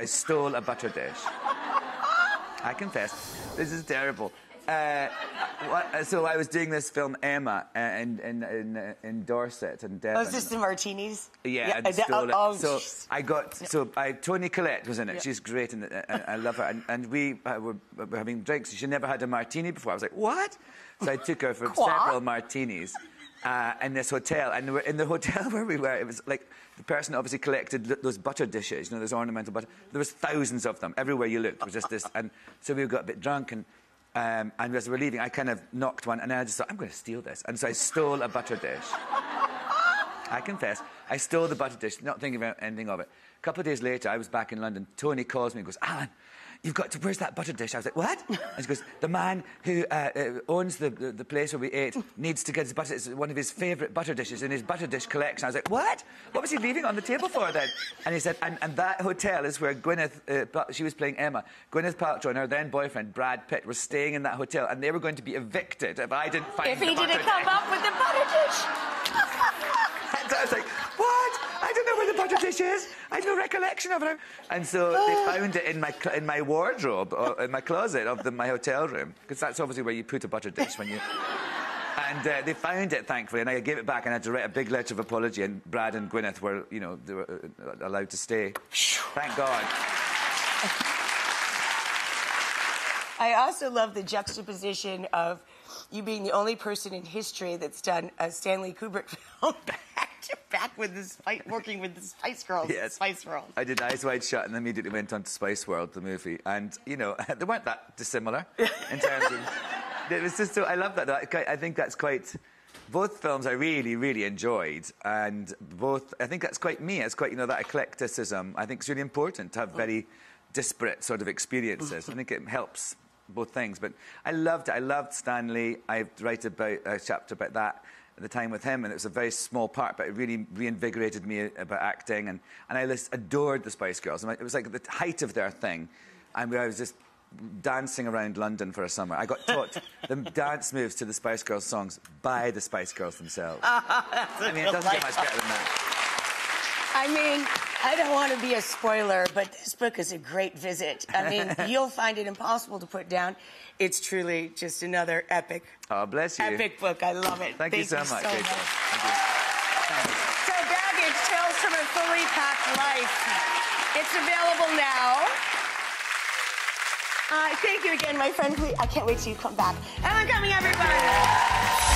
I stole a butter dish. I confess. This is terrible. So I was doing this film Emma in Dorset and Devon. Oh, is this the Martinis? Yeah, I stole it. Toni Collette was in it. Yeah. She's great, and I love her. And we were having drinks. She never had a martini before. I was like, what? So I took her for several martinis in this hotel. And in the hotel where we were, it was like the person obviously collected those butter dishes, you know, those ornamental butter. There was thousands of them everywhere you looked. It was just this. And so we got a bit drunk and as we were leaving, I kind of knocked one, and I just thought, I'm going to steal this. And so I stole a butter dish. I confess, I stole the butter dish, not thinking about anything of it. A couple of days later, I was back in London. Toni calls me and goes, Alan, you've got to, where's that butter dish? I was like, what? And she goes, the man who owns the place where we ate needs to get his butter. It's one of his favourite butter dishes in his butter dish collection. I was like, what? What was he leaving on the table for then? And he said, and that hotel is where Gwyneth, she was playing Emma, Gwyneth Paltrow and her then boyfriend, Brad Pitt, were staying in that hotel, and they were going to be evicted if I didn't find the butter dish. If he didn't come up with the butter dish. And I was like, what? I don't know where the butter dish is. I have no recollection of it. And so they found it in my wardrobe, or in my closet of my hotel room, because that's obviously where you put a butter dish when you... And they found it, thankfully, and I gave it back, and I had to write a big letter of apology, and Brad and Gwyneth were, you know, they were allowed to stay. Thank God. I also love the juxtaposition of you being the only person in history that's done a Stanley Kubrick film back with this working with the Spice Girls. Yes. Spice World. I did Eyes Wide Shut and immediately went on to Spice World, the movie. And, you know, they weren't that dissimilar in terms of... It was just so... I love that. I think that's quite... Both films I really, really enjoyed. And both... I think that's quite me. It's quite, you know, that eclecticism. I think it's really important to have very disparate sort of experiences. I think it helps both things. But I loved it. I loved Stanley. I write about a chapter about that at the time with him, and it was a very small part, but it really reinvigorated me about acting, and I just adored the Spice Girls. It was like the height of their thing, and I was just dancing around London for a summer. I got taught the dance moves to the Spice Girls songs by the Spice Girls themselves. I mean, it doesn't get much better than that. I mean, I don't want to be a spoiler, but this book is a great visit. I mean, you'll find it impossible to put down. It's truly just another epic. Oh, bless you. Epic book. I love it. Thank you so much, Rachael. Thank you. So, Baggage, Tales from a Fully Packed Life. It's available now. Thank you again, my friend. I can't wait till you come back. Ellen Cumming, everybody.